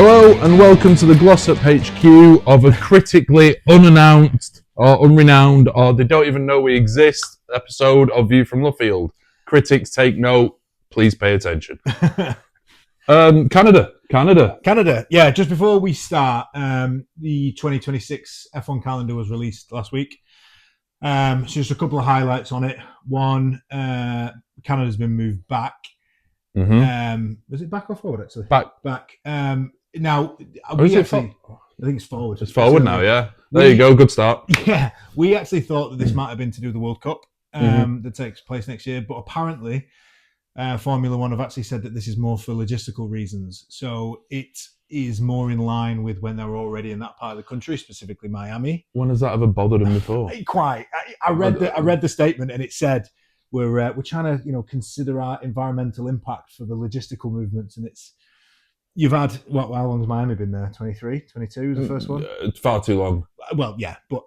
Hello and welcome to the Glossop HQ of a critically unannounced or unrenowned or they don't even know we exist episode of View from Luffield. Critics take note, please pay attention. Canada. Yeah, just before we start, the 2026 F1 calendar was released last week. So just a couple of highlights on it. One, Canada's been moved back. Mm-hmm. Was it back or forward actually? Back. Now, I think it's forward. It's forward now, yeah. There you go, good start. Yeah, we actually thought that this might have been to do with the World Cup that takes place next year, but apparently Formula One have actually said that this is more for logistical reasons. So it is more in line with when they're already in that part of the country, specifically Miami. When has that ever bothered them before? Quite. I read the statement and it said we're trying to consider our environmental impact for the logistical movements, and it's. You've had, how long has Miami been there? 23, 22 was the first one? It's far too long. Well, yeah. But,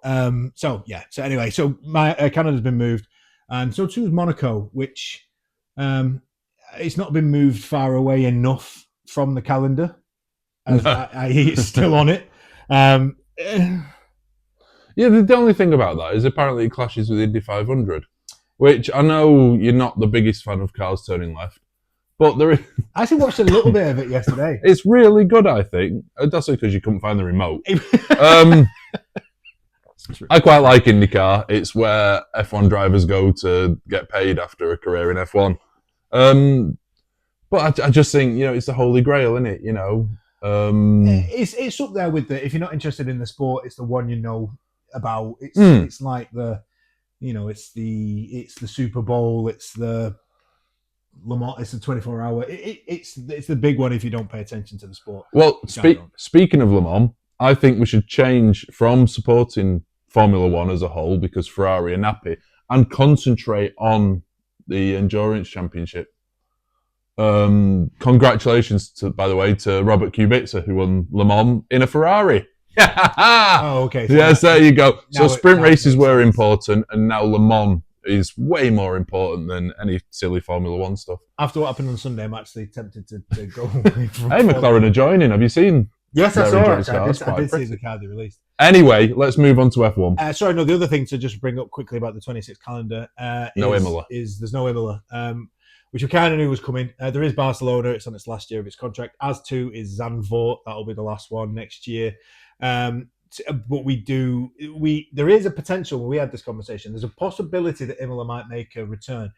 So anyway, Canada's been moved. And so too is Monaco, which it's not been moved far away enough from the calendar. As it's still on it. Yeah, the only thing about that is apparently it clashes with Indy 500, which I know you're not the biggest fan of cars turning left. But there is... I actually watched a little bit of it yesterday. It's really good, I think. That's because you couldn't find the remote. I quite like IndyCar. It's where F1 drivers go to get paid after a career in F1. But I just think, it's the holy grail, isn't it? It's up there with the, if you're not interested in the sport, it's the one you know about. It's like the, it's the Super Bowl, it's the Le Mans, it's the 24-hour. It's the big one if you don't pay attention to the sport. Well, speaking of Le Mans, I think we should change from supporting Formula One as a whole because Ferrari are nappy and concentrate on the Endurance Championship. Congratulations, by the way, to Robert Kubica who won Le Mans in a Ferrari. Oh, okay. So yes, there you go. So sprint races were important, and now Le Mans is way more important than any silly Formula One stuff. After what happened on Sunday, I'm actually tempted to go away from Hey, McLaren are joining. Have you seen? Yes, I saw it. I did see the car they released. Anyway, let's move on to F1. The other thing to just bring up quickly about the 26th calendar Imola. There's no Imola, which we kind of knew was coming. There is Barcelona. It's on its last year of its contract. As too is Zandvoort. That'll be the last one next year. But there is a potential, we had this conversation, there's a possibility that Imola might make a return.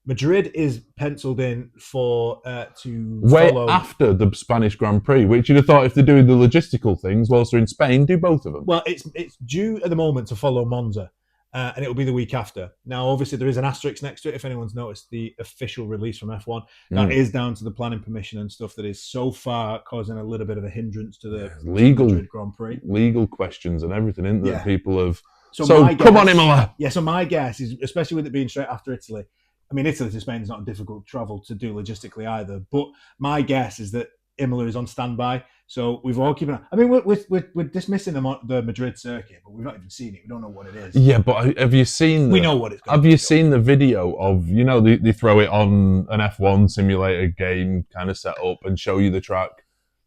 Madrid is penciled in for to follow after the Spanish Grand Prix, which you'd have thought if they're doing the logistical things whilst they're in Spain, do both of them. Well, it's due at the moment to follow Monza, and it will be the week after. Now, obviously, there is an asterisk next to it. If anyone's noticed the official release from F1, that is down to the planning permission and stuff that is so far causing a little bit of a hindrance to the legal Madrid Grand Prix. Legal questions and everything, isn't there? Yeah. People have... So come on, Imola! Yeah, so my guess is, especially with it being straight after Italy, I mean, Italy to Spain is not a difficult travel to do logistically either, but my guess is that Imola is on standby. So we've all keeping. I mean, we're dismissing the Madrid circuit, but we've not even seen it. We don't know what it is. Yeah, but have you seen? We know what it's. Have you seen the video of they throw it on an F1 simulator game kind of set up and show you the track?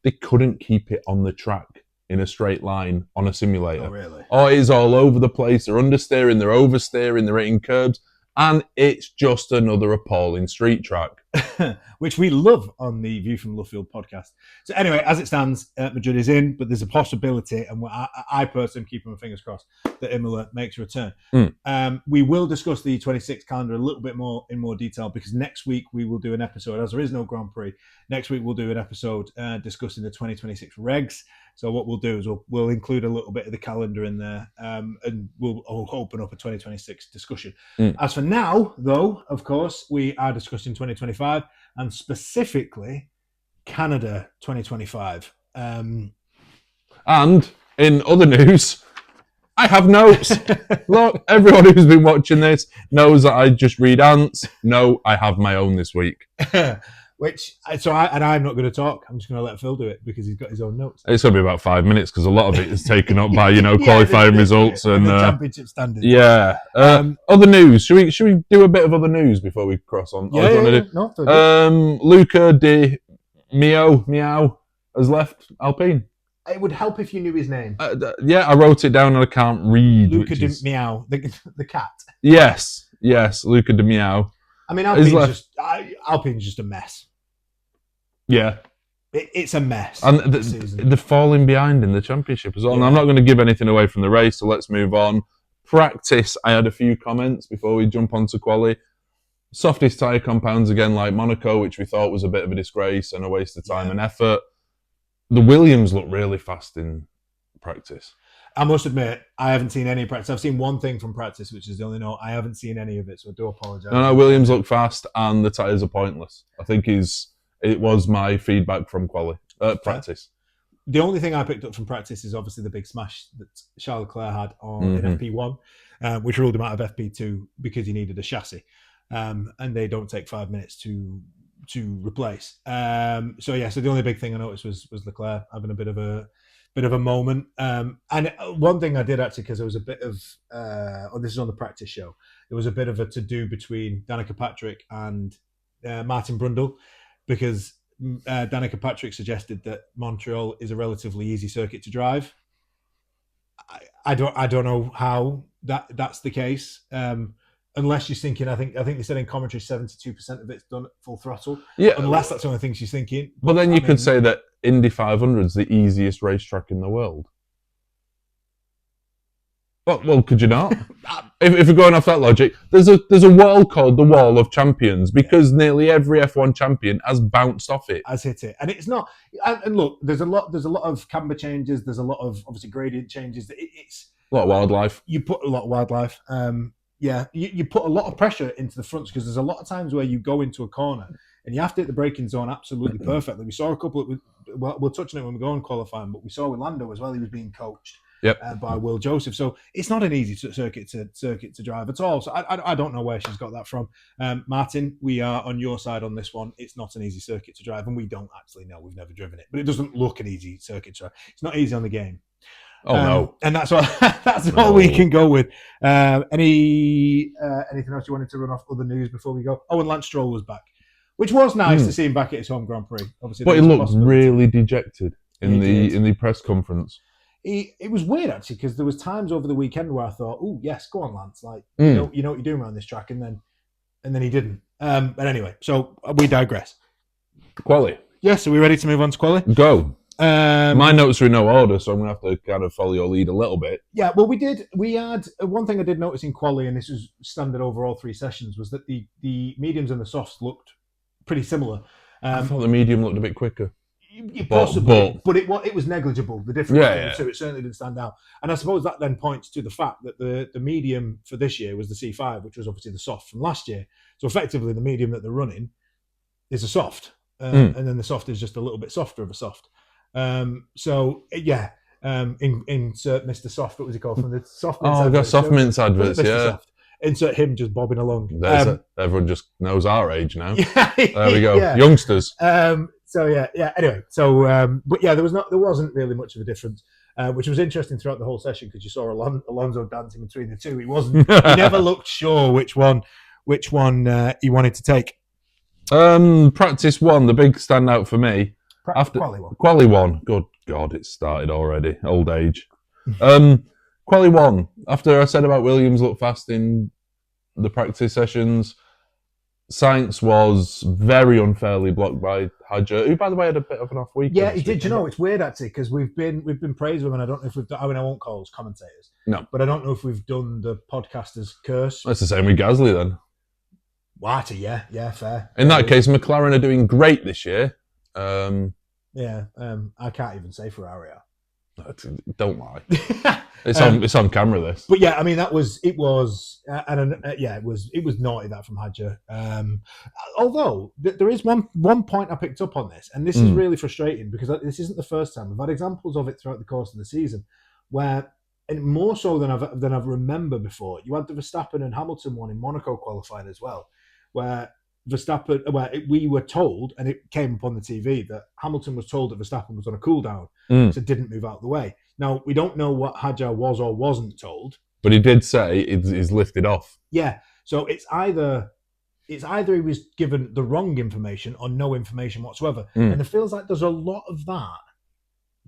They couldn't keep it on the track in a straight line on a simulator. Oh really? Oh, it is all over the place. They're understeering, they're oversteering, they're hitting curbs. And it's just another appalling street track. Which we love on the View from Luffield podcast. So anyway, as it stands, Madrid is in, but there's a possibility, and I personally am keeping my fingers crossed, that Imola makes a return. We will discuss the 26th calendar a little bit more in more detail, because next week we will do an episode, as there is no Grand Prix, next week we'll do an episode discussing the 2026 regs. So what we'll do is we'll include a little bit of the calendar in there, and we'll open up a 2026 discussion. As for now, though, of course, we are discussing 2025 and specifically Canada 2025. And in other news, I have notes. Look, everyone who's been watching this knows that I just read ants. No, I have my own this week. I'm not going to talk. I'm just going to let Phil do it because he's got his own notes. It's going to be about 5 minutes because a lot of it is taken up by qualifying results and the championship standards. Yeah. Other news. Should we do a bit of other news before we cross on? Yeah. Luca de Meow has left Alpine. It would help if you knew his name. Yeah, I wrote it down and I can't read. Luca de Meow, the cat. Yes, Luca de Meow. I mean, Alpine's just a mess. Yeah. It's a mess. And they're falling behind in the championship as well. Yeah. And I'm not going to give anything away from the race, so let's move on. Practice, I had a few comments before we jump onto quali. Softest tyre compounds again, like Monaco, which we thought was a bit of a disgrace and a waste of time and effort. The Williams looked really fast in practice. I must admit, I haven't seen any practice. I've seen one thing from practice, which is the only note. I haven't seen any of it, so I do apologise. No, Williams looked fast and the tyres are pointless. I think it was my feedback from practice. The only thing I picked up from practice is obviously the big smash that Charles Leclerc had in FP1, which ruled him out of FP2 because he needed a chassis. And they don't take 5 minutes to replace. So the only big thing I noticed was Leclerc having a bit of a moment. And one thing I did actually, because there was a bit of, this is on the practice show, there was a bit of a to-do between Danica Patrick and Martin Brundle, because Danica Patrick suggested that Montreal is a relatively easy circuit to drive. I don't know how that's the case. Unless she's thinking, I think they said in commentary 72% of it's done at full throttle. Yeah. Unless that's the only thing she's thinking. But then you could say that Indy 500 is the easiest racetrack in the world. Well, could you not? if we're going off that logic, there's a wall called the Wall of Champions because nearly every F1 champion has bounced off it. Has hit it. And it's not. And look, there's a lot of camber changes. There's a lot of obviously gradient changes. It's a lot of wildlife. You put a lot of wildlife. You put a lot of pressure into the fronts because there's a lot of times where you go into a corner and you have to hit the braking zone absolutely perfectly. We saw a couple we'll touch on it when we go on qualifying, but we saw with Lando as well, he was being coached by Will Joseph. So it's not an easy circuit to drive at all. So I don't know where she's got that from. Martin, we are on your side on this one. It's not an easy circuit to drive, and we don't actually know. We've never driven it, but it doesn't look an easy circuit to drive. It's not easy on the game. Oh no! And that's all we can go with. Anything else you wanted to run off other news before we go? Oh, and Lance Stroll was back, which was nice to see him back at his home Grand Prix. Obviously, but he looked really dejected in the press conference. It was weird actually because there was times over the weekend where I thought, "Oh yes, go on, Lance! Like you know what you're doing around this track," and then he didn't. But anyway, so we digress. Quali. Yes, are we ready to move on to quali? Go. My notes are in no order, so I'm going to have to kind of follow your lead a little bit. Yeah, well, we had one thing I did notice in quali, and this was standard over all three sessions, was that the mediums and the softs looked pretty similar. I thought the medium looked a bit quicker. Possibly, but it was negligible. The difference between the two, it certainly didn't stand out. And I suppose that then points to the fact that the medium for this year was the C5, which was obviously the soft from last year. So effectively, the medium that they're running is a soft, and then the soft is just a little bit softer of a soft. Insert Mr. Soft. What was he called from the Soft Mints? Oh, I've got Soft Mints adverts. Mr. Soft. Insert him just bobbing along. Everyone just knows our age now. There we go, youngsters. Anyway, but yeah, there wasn't really much of a difference, which was interesting throughout the whole session because you saw Alonso dancing between the two. He never looked sure which one he wanted to take. Practice one, the big standout for me. Quali one. Good God, it started already. Old age. Quali one. After I said about Williams look fast in the practice sessions, Sainz was very unfairly blocked by Hadjar, who, by the way, had a bit of an off week. Yeah, he did. You know, it's weird actually because we've been praising him, and I don't know if we've done. I mean, I won't call us commentators. No, but I don't know if we've done the podcaster's curse. That's the same with Gasly then. What? Yeah, fair. In that case, McLaren are doing great this year. I can't even say Ferrari are. Don't lie. It's on camera. This, but yeah, I mean it was naughty that from Hadjar. Although there is one point I picked up on this, and this is really frustrating because this isn't the first time. We've had examples of it throughout the course of the season, where, and more so than I've remembered before, you had the Verstappen and Hamilton one in Monaco qualifying as well, where we were told, and it came up on the TV, that Hamilton was told that Verstappen was on a cool down, so didn't move out of the way. Now, we don't know what Hadjar was or wasn't told. But he did say he's lifted off. Yeah, so it's either it's either he was given the wrong information or no information whatsoever. And it feels like there's a lot of that.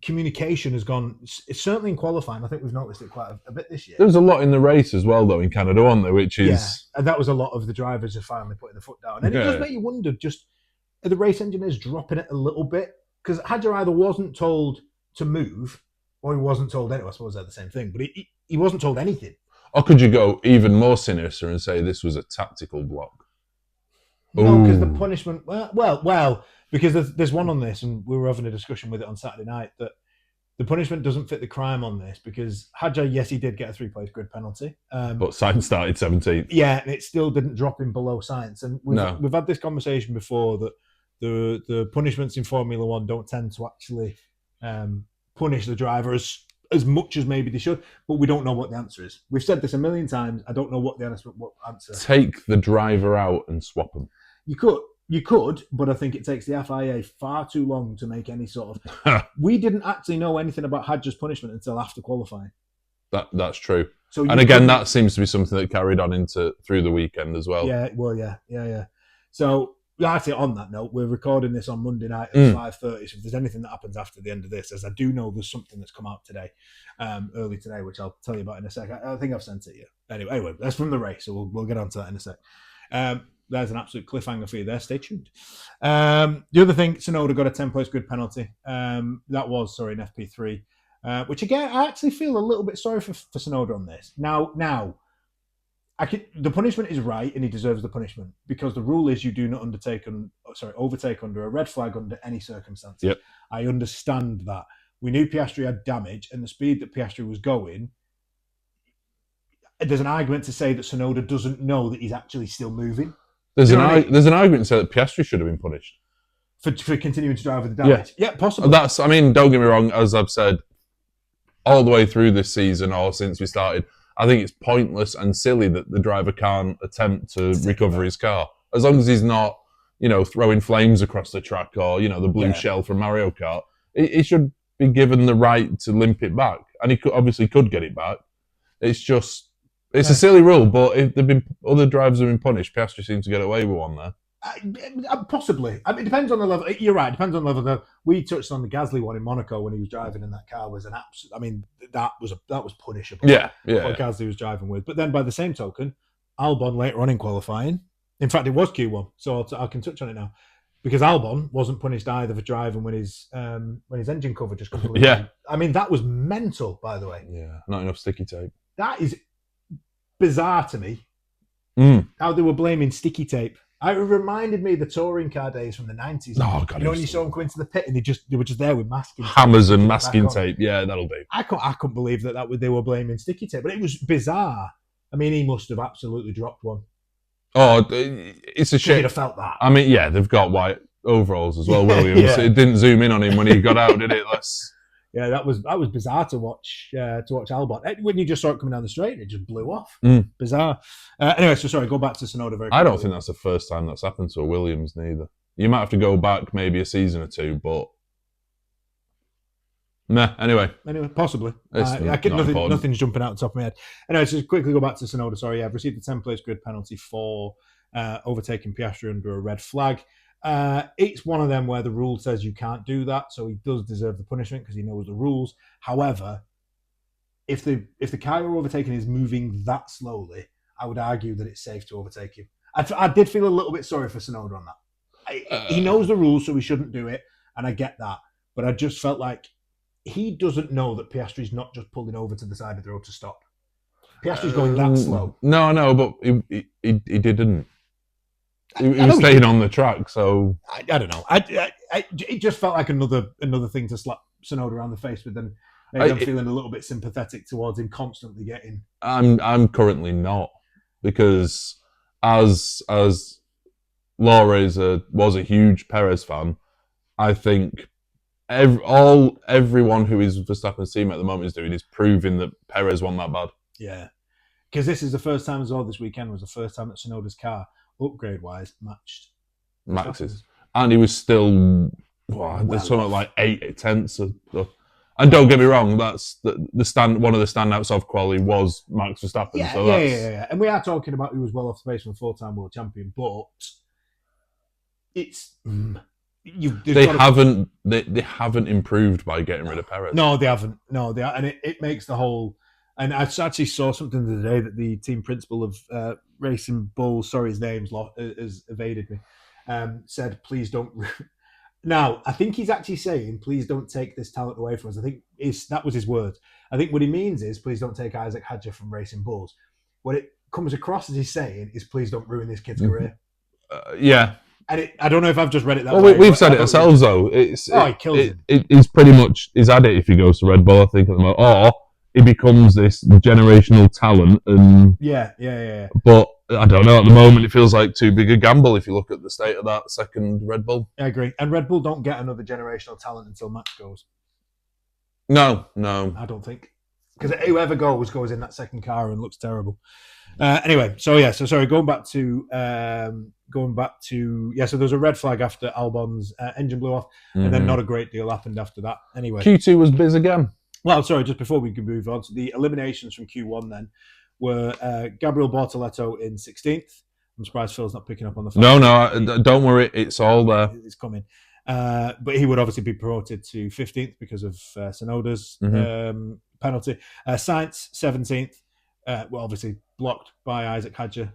Communication has gone, it's certainly in qualifying. I think we've noticed it quite a bit this year. There's a lot in the race as well, though, in Canada, aren't there? Which is and that was a lot of the drivers just finally putting the foot down. And it does make you wonder, just are the race engineers dropping it a little bit? Because Hadjar either wasn't told to move or he wasn't told anyway. I suppose they're the same thing, but he wasn't told anything. Or could you go even more sinister and say this was a tactical block? No, because the punishment. Well, because there's one on this, and we were having a discussion with it on Saturday night, that the punishment doesn't fit the crime on this, because Hadjar, yes, he did get a 3-place grid penalty, but Sainz started 17th. Yeah, and it still didn't drop him below Sainz. And we've had this conversation before that the punishments in Formula One don't tend to actually punish the driver as much as maybe they should, but we don't know what the answer is. We've said this a million times. I don't know what the answer. Take the driver out and swap them. You could, but I think it takes the FIA far too long to make any sort of. We didn't actually know anything about Hadjar's punishment until after qualifying. That's true. So and again, that seems to be something that carried on through the weekend as well. Yeah, well, yeah. So actually, on that note, we're recording this on Monday night at 5:30. So if there's anything that happens after the end of this, as I do know there's something that's come out today, early today, which I'll tell you about in a sec. I think I've sent it you. Anyway, that's from the race, so we'll get onto that in a sec. There's an absolute cliffhanger for you there. Stay tuned. The other thing, Tsunoda got a 10-place grid penalty. That was, an FP3, which again, I actually feel a little bit sorry for Tsunoda on this. Now, the punishment is right, and he deserves the punishment, because the rule is you do not overtake under a red flag under any circumstances. Yep. I understand that. We knew Piastri had damage, and the speed that Piastri was going, there's an argument to say that Tsunoda doesn't know that he's actually still moving. There's an argument to say that Piastri should have been punished for continuing to drive with the damage. Yeah, possibly. Don't get me wrong, as I've said all the way through this season or since we started, I think it's pointless and silly that the driver can't attempt to recover his car. As long as he's not, throwing flames across the track or, the blue shell from Mario Kart, he should be given the right to limp it back. And he obviously could get it back. It's a silly rule, but if other drivers have been punished, Piastri seems to get away with one there. Possibly. I mean, it depends on the level. You're right. It depends on the level. We touched on the Gasly one in Monaco when he was driving, and that car was an absolute. I mean, that was punishable. Yeah. What Gasly was driving with. But then, by the same token, Albon later on in qualifying. In fact, it was Q1, so I can touch on it now, because Albon wasn't punished either for driving when his engine cover just completely. Yeah. I mean, that was mental, by the way. Yeah. Not enough sticky tape. That is bizarre to me. How they were blaming sticky tape. It reminded me of the touring car days from the 90s. Oh, God, when you saw them go into the pit and they were just there with masking tape. Hammers and masking tape. Yeah, that'll do. I couldn't believe they were blaming sticky tape, but it was bizarre. I mean, he must have absolutely dropped one. Oh, it's a shame. You'd have felt that. I mean, yeah, they've got white overalls as well, Williams. Yeah. It didn't zoom in on him when he got out, did it? Yeah, that was bizarre to watch Albon. When you just saw it coming down the straight, it just blew off. Bizarre. Anyway, so sorry, go back to Tsunoda very quickly. I don't think that's the first time that's happened to a Williams neither. You might have to go back maybe a season or two, but anyway, possibly. Nothing's jumping out the top of my head. Anyway, so just quickly go back to Tsunoda. Sorry, I've received a 10-place grid penalty for overtaking Piastri under a red flag. It's one of them where the rule says you can't do that, so he does deserve the punishment because he knows the rules. However, if the car you're overtaking is moving that slowly, I would argue that it's safe to overtake him. I did feel a little bit sorry for Tsunoda on that. He knows the rules, so he shouldn't do it, and I get that. But I just felt like he doesn't know that Piastri's not just pulling over to the side of the road to stop. Piastri's going that slow. No, but he didn't. He was staying on the track, so I don't know. It just felt like another thing to slap Tsunoda around the face with, and maybe I'm feeling a little bit sympathetic towards him constantly getting. I'm currently not, because as Laura was a huge Perez fan, I think everyone who is Verstappen's team at the moment is doing is proving that Perez wasn't that bad. Yeah, because this is the first time as well. This weekend was the first time that Tsunoda's car, upgrade-wise, matched Max's. And he was still, there's something like 8 tenths of And don't get me wrong, that's the stand. One of the standouts of quali was Max Verstappen. Yeah. And we are talking about who was well off the pace from a 4-time world champion, but it's they haven't improved by getting rid of Perez. No, they haven't. And it makes the whole. And I actually saw something today that the team principal of Racing Bulls, sorry, his name's has evaded me, said, please don't. Now, I think he's actually saying, please don't take this talent away from us. I think that was his words. I think what he means is, please don't take Isaac Hadjar from Racing Bulls. What it comes across as he's saying is, please don't ruin this kid's career. Yeah. And I don't know if I've just read it that way. Well, we've said it ourselves, though. He kills him. He's pretty much at it if he goes to Red Bull, I think, at the moment. Or he becomes this generational talent. And Yeah. But I don't know. At the moment, it feels like too big a gamble if you look at the state of that second Red Bull. I agree. And Red Bull don't get another generational talent until Max goes. No. I don't think. Because whoever goes in that second car and looks terrible. Anyway, so sorry, going back to so there was a red flag after Albon's engine blew off, and then not a great deal happened after that. Anyway, Q2 was biz again. Well, sorry, just before we can move on, so the eliminations from Q1 then were Gabriel Bortoletto in 16th. I'm surprised Phil's not picking up on the fact. No, don't worry, it's all there. It's coming. But he would obviously be promoted to 15th because of Tsunoda's penalty. Sainz, 17th, obviously blocked by Isaac Hadjar.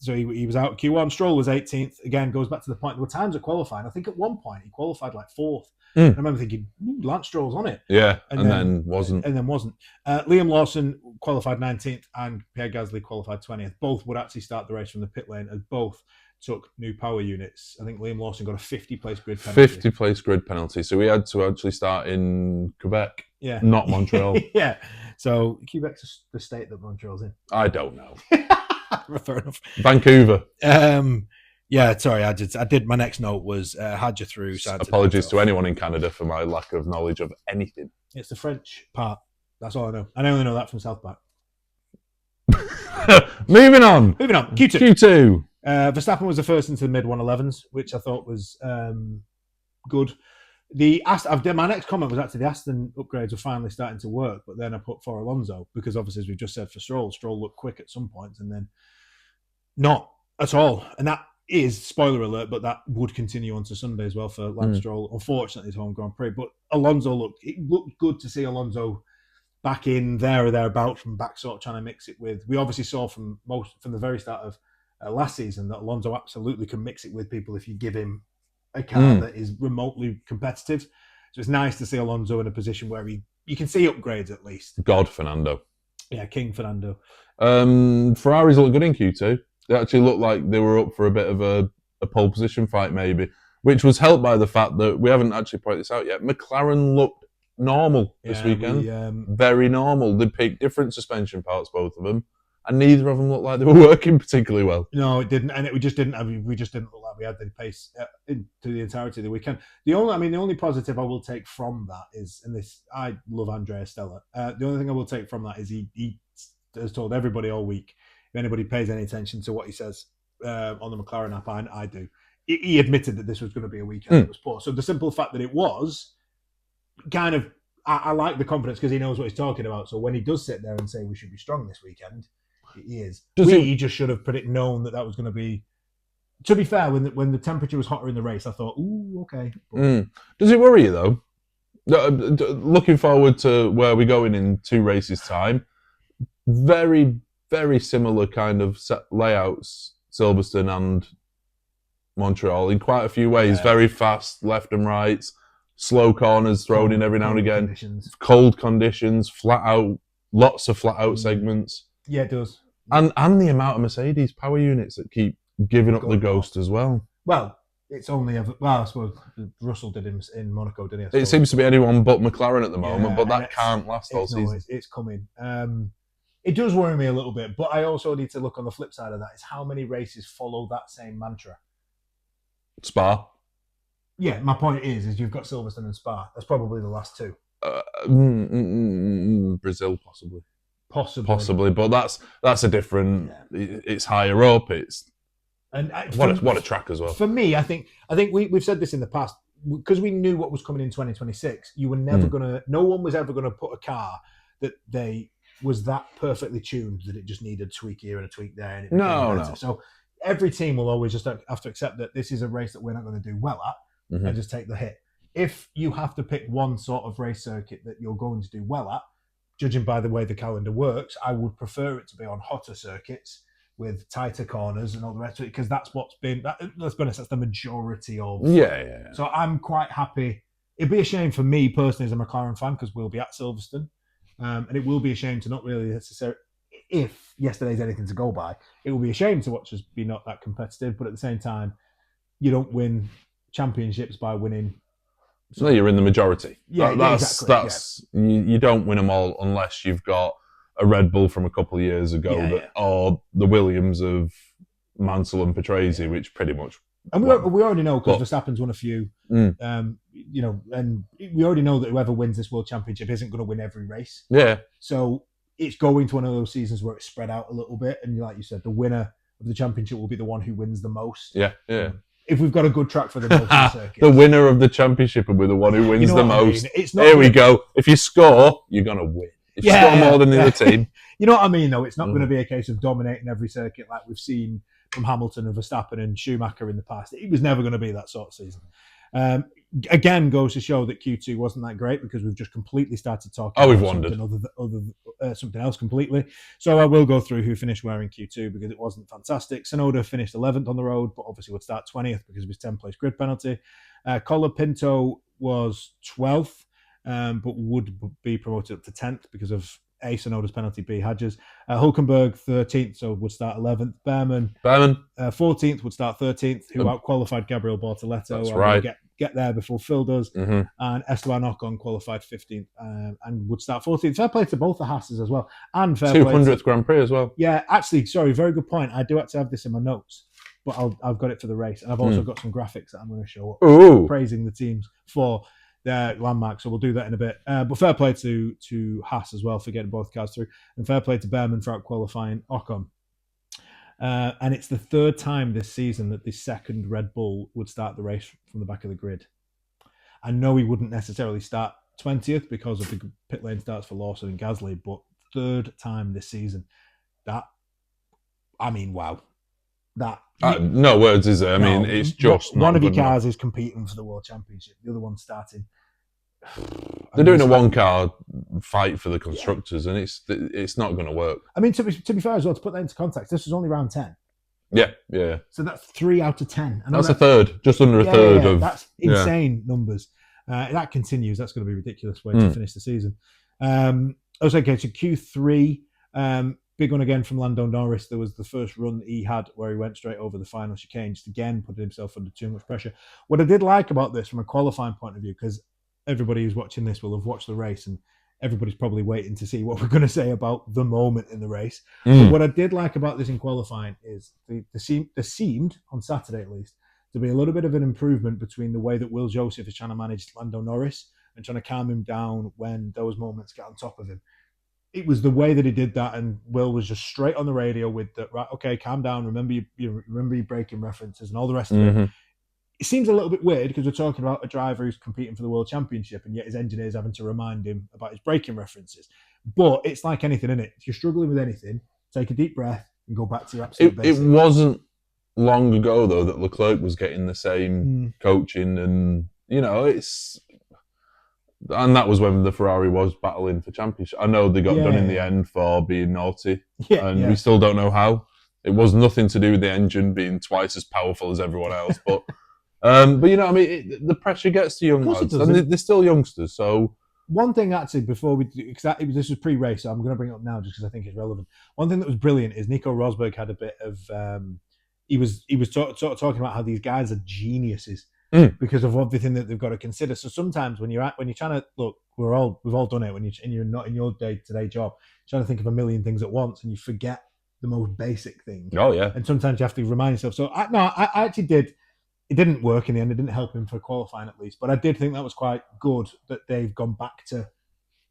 So he was out. Q1. Stroll was 18th. Again, goes back to the point. There were times of qualifying. I think at one point he qualified like 4th. I remember thinking, Lance Stroll's on it. Yeah, and then wasn't. Liam Lawson qualified 19th and Pierre Gasly qualified 20th. Both would actually start the race from the pit lane as both took new power units. I think Liam Lawson got a 50-place grid penalty. 50-place grid penalty. So we had to actually start in Quebec, not Montreal. Yeah. So Quebec's the state that Montreal's in. I don't know. Fair enough. Vancouver. Yeah, sorry, I did. My next note was Hadjar through. Apologies to anyone in Canada for my lack of knowledge of anything. It's the French part. That's all I know. I only know that from South Park. Moving on. Q2. Verstappen was the first into the mid 111s, which I thought was good. My next comment was actually the Aston upgrades were finally starting to work, but then I put for Alonso because obviously, as we've just said, for Stroll looked quick at some points and then not at all. And that is, spoiler alert, but that would continue on to Sunday as well for Lance Stroll. Unfortunately, his home Grand Prix. But it looked good to see Alonso back in there or thereabouts from back sort of trying to mix it with. We obviously saw from the very start of last season that Alonso absolutely can mix it with people if you give him a car that is remotely competitive. So it's nice to see Alonso in a position where you can see upgrades at least. God, Fernando. Yeah, King Fernando. Ferraris look good in Q2. They actually looked like they were up for a bit of a pole position fight maybe, which was helped by the fact that we haven't actually pointed this out yet. McLaren looked normal this weekend. Very normal. They picked different suspension parts, both of them, and neither of them looked like they were working particularly well. No, it didn't, and we just didn't look like we had the pace into the entirety of the weekend. The only positive I will take from that is, and this, I love Andrea Stella. The only thing I will take from that is he has told everybody all week, if anybody pays any attention to what he says on the McLaren app, I do. He admitted that this was going to be a weekend that was poor. So the simple fact that it was kind of, I like the confidence because he knows what he's talking about. So when he does sit there and say we should be strong this weekend, he is. He just should have known that was going to be. To be fair, when the temperature was hotter in the race, I thought, ooh, okay. Does it worry you though? Looking forward to where we're going in 2 races' time. Very, very similar kind of set layouts, Silverstone and Montreal, in quite a few ways. Yeah. Very fast left and rights, slow corners thrown in every now and again. Cold conditions, flat out, lots of flat out segments. Yeah, it does. And the amount of Mercedes power units that keep giving up the ghost as well. Well, it's only ever. Well, I suppose Russell did in Monaco, didn't he? It seems to be anyone but McLaren at the moment, but that can't last all season. It's coming. It does worry me a little bit, but I also need to look on the flip side of that. Is how many races follow that same mantra? Spa. Yeah, my point is you've got Silverstone and Spa. That's probably the last 2. Brazil, possibly, but that's a different. Yeah. It's higher up. It's what a track as well. For me, I think we've said this in the past. because we knew what was coming in 2026, you were never no one was ever gonna put a car that was that perfectly tuned that it just needed a tweak here and a tweak there, and it became better. So every team will always just have to accept that this is a race that we're not going to do well at, and just take the hit. If you have to pick one sort of race circuit that you're going to do well at, judging by the way the calendar works, I would prefer it to be on hotter circuits with tighter corners and all the rest of it, because that's what's been, let's be honest, that's the majority of. Yeah. So I'm quite happy. It'd be a shame for me personally as a McLaren fan, because we'll be at Silverstone, and it will be a shame to not really necessarily, if yesterday's anything to go by, it will be a shame to watch us be not that competitive, but at the same time, you don't win championships by winning. No, you're in the majority. Yeah, that's you don't win them all unless you've got a Red Bull from a couple of years ago, or the Williams of Mansell and Patrese, which pretty much. And we already know, because Verstappen's won a few, and we already know that whoever wins this World Championship isn't going to win every race. Yeah. So it's going to one of those seasons where it's spread out a little bit, and like you said, the winner of the championship will be the one who wins the most. Yeah. If we've got a good track for the most circuits. The winner of the championship will be the one who wins the most. It's not Here we go. If you score, you're going to win. If you score more than the other team. You know what I mean, though? It's not going to be a case of dominating every circuit like we've seen from Hamilton and Verstappen and Schumacher in the past. It was never going to be that sort of season. Again, goes to show that Q2 wasn't that great, because we've just completely started talking we've about something else completely. So I will go through who finished where in Q2, because it wasn't fantastic. Tsunoda finished 11th on the road, but obviously would start 20th because of his 10-place grid penalty. Colapinto was 12th, but would be promoted up to 10th because of A, Tsunoda's penalty, B, Hadger's. Hulkenberg 13th, so would start 11th. Behrman 14th, would start 13th, who out-qualified Gabriel Bortoleto. That's right. Get there before Phil does. And Esteban Ocon qualified 15th and would start 14th. Fair play to both the Hasses as well. And fair 200th Grand Prix as well. Yeah, actually, sorry, very good point. I do have to have this in my notes, but I've got it for the race. And I've also got some graphics that I'm going to show up praising the teams for their landmark. So we'll do that in a bit. But fair play to Haas as well for getting both cars through. And fair play to Behrman for out-qualifying Ocon. And it's the third time this season that the second Red Bull would start the race from the back of the grid. I know he wouldn't necessarily start 20th because of the pit lane starts for Lawson and Gasly, but third time this season. Wow. No words, is there? I mean, it's just one of your cars is competing for the World Championship. The other one's starting. They're doing a one-car fight for the constructors, and it's not going to work. I mean, to be fair as well, to put that into context, this was only round 10. Yeah. So that's 3 out of 10. That's a third, just under a third of. That's insane numbers. That continues. That's going to be a ridiculous way to finish the season. Okay, so Q3, big one again from Lando Norris. There was the first run that he had where he went straight over the final chicane, just again putting himself under too much pressure. What I did like about this from a qualifying point of view, because everybody who's watching this will have watched the race, and everybody's probably waiting to see what we're going to say about the moment in the race. But what I did like about this in qualifying is there seemed, on Saturday at least, to be a little bit of an improvement between the way that Will Joseph is trying to manage Lando Norris and trying to calm him down when those moments get on top of him. It was the way that he did that, and Will was just straight on the radio with the, right, okay, calm down, remember your braking references and all the rest of it. It seems a little bit weird because we're talking about a driver who's competing for the World Championship, and yet his engineer's having to remind him about his braking references. But it's like anything, isn't it? If you're struggling with anything, take a deep breath and go back to your absolute basics. It wasn't long ago, though, that Leclerc was getting the same coaching, and, and that was when the Ferrari was battling for championship. I know they got done in the end for being naughty, and we still don't know how. It was nothing to do with the engine being twice as powerful as everyone else, but the pressure gets to young lads, and they're still youngsters. So one thing actually, before we do, because this was pre-race, so I'm going to bring it up now just because I think it's relevant. One thing that was brilliant is Nico Rosberg had a bit of he was talking about how these guys are geniuses because of everything that they've got to consider. So sometimes when you're trying to look, we've all done it when you're not in your day-to-day job, trying to think of a million things at once, and you forget the most basic thing. Oh yeah, and sometimes you have to remind yourself. So I actually did. It didn't work in the end. It didn't help him for qualifying at least. But I did think that was quite good that they've gone back to,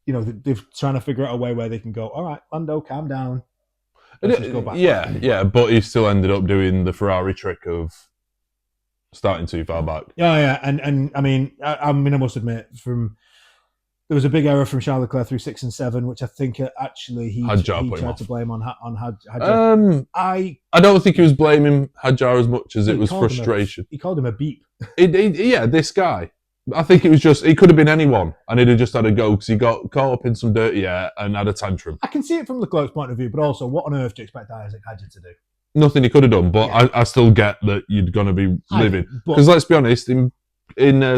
they're trying to figure out a way where they can go, all right, Lando, calm down. Let's just go back. Yeah. But he still ended up doing the Ferrari trick of starting too far back. Yeah. And I mean, I must admit, there was a big error from Charles Leclerc through 6 and 7, which I think actually he tried to blame on Hadjar. I don't think he was blaming Hadjar as much as it was frustration. He called him a beep. Yeah, this guy. I think it was just, it could have been anyone, and he'd have just had a go because he got caught up in some dirty air and had a tantrum. I can see it from Leclerc's point of view, but also, what on earth do you expect Isaac Hadjar to do? Nothing he could have done, but yeah. I still get that you're going to be living. Because let's be honest, in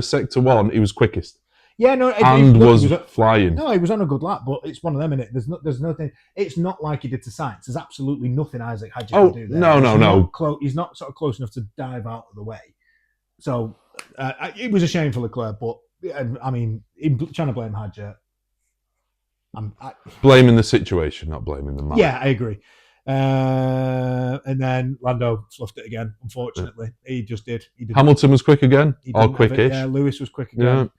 Sector 1, he was quickest. Yeah, no, and was flying. No, he was on a good lap, but it's one of them, innit? There's nothing. It's not like he did to Sainz. There's absolutely nothing Isaac Hadjar can do there. No. He's not sort of close enough to dive out of the way. So it was a shame for Leclerc, but I mean, trying to blame Hadjar. Blaming the situation, not blaming the man. Yeah, I agree. And then Lando fluffed it again. Unfortunately, he just did. Hamilton was quick again, or quickish. Yeah, Lewis was quick again.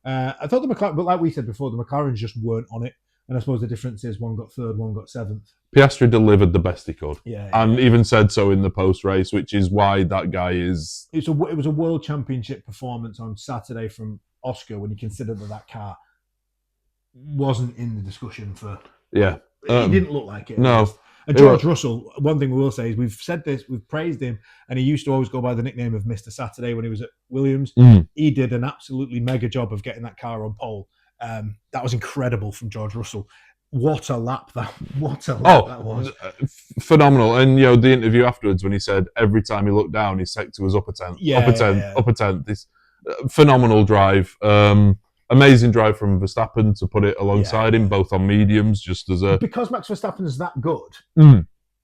Yeah. I thought the McLaren, but like we said before, the McLarens just weren't on it. And I suppose the difference is one got third, one got seventh. Piastri delivered the best he could, and even said so in the post race, which is why that guy is. It was a world championship performance on Saturday from Oscar when you consider that car wasn't in the discussion for. Yeah, it didn't look like it. No. And George Russell, one thing we will say is we've said this, we've praised him, and he used to always go by the nickname of Mr. Saturday when he was at Williams. He did an absolutely mega job of getting that car on pole. That was incredible from George Russell. What a lap that was. Phenomenal. And the interview afterwards when he said every time he looked down his sector was up a tenth. Up a tenth. This phenomenal drive. Amazing drive from Verstappen to put it alongside him, both on mediums, just as a... Because Max Verstappen is that good,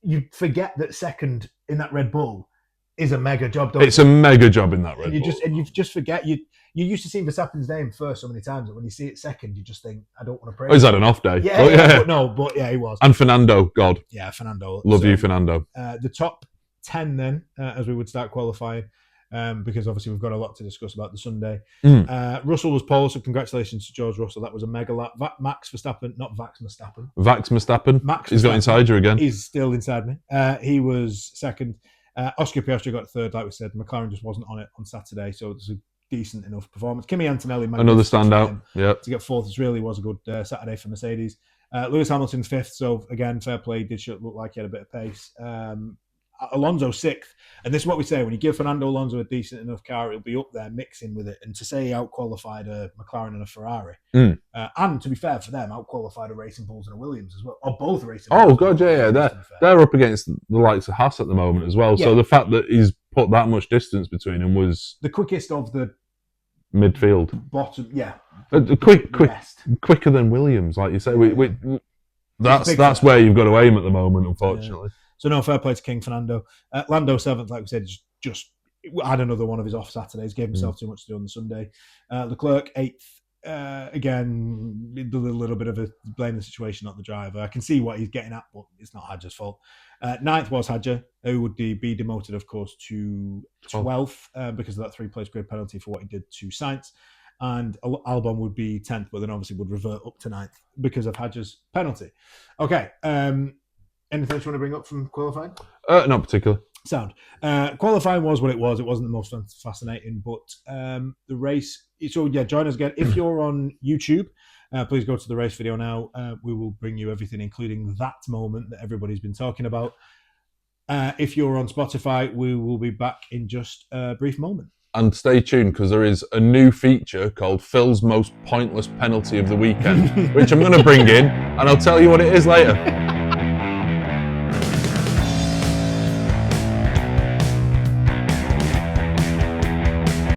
you forget that second in that Red Bull is a mega job. It's a mega job in that Red Bull. And you just forget, you used to see Verstappen's name first so many times that when you see it second, you just think, I don't want to praise him. He's had an off day. But he was. And Fernando, God. Yeah, Fernando. Love you, Fernando. The top 10 then, as we would start qualifying. Because obviously we've got a lot to discuss about the Sunday. Russell was pole, so congratulations to George Russell. That was a mega lap. Max Verstappen, not Vax Verstappen. Vax Verstappen. He's got inside you again. He's still inside me. He was second. Oscar Piastri got third, like we said. McLaren just wasn't on it on Saturday, so it was a decent enough performance. Kimi Antonelli, another standout. To get fourth, it really was a good Saturday for Mercedes. Lewis Hamilton fifth, so again, fair play. Did look like he had a bit of pace. Alonso sixth, and this is what we say: when you give Fernando Alonso a decent enough car, it'll be up there mixing with it. And to say he outqualified a McLaren and a Ferrari, and to be fair for them, outqualified a Racing Bulls and a Williams as well, or both Racing Bulls. Oh god, yeah, they're up against the likes of Haas at the moment as well. Yeah. So the fact that he's put that much distance between them was the quickest of the midfield bottom. Yeah, quicker than Williams, like you say. That's where you've got to aim at the moment, unfortunately. Yeah. So no, fair play to King Fernando. Lando seventh, like we said, just had another one of his off Saturdays. Gave himself too much to do on the Sunday. Leclerc eighth. Again, a little bit of a blame the situation, not the driver. I can see what he's getting at, but it's not Hadjar's fault. Ninth was Hadjar, who would be demoted, of course, to 12th because of that 3-place grid penalty for what he did to Sainz. And Albon would be 10th, but then obviously would revert up to 9th because of Hadjar's penalty. Okay. Anything else you want to bring up from qualifying? Not particularly. Sound. Qualifying was what it was. It wasn't the most fascinating, but the race... So, yeah, join us again. If you're on YouTube, please go to the race video now. We will bring you everything, including that moment that everybody's been talking about. If you're on Spotify, we will be back in just a brief moment. And stay tuned, because there is a new feature called Phil's Most Pointless Penalty of the Weekend, which I'm going to bring in, and I'll tell you what it is later.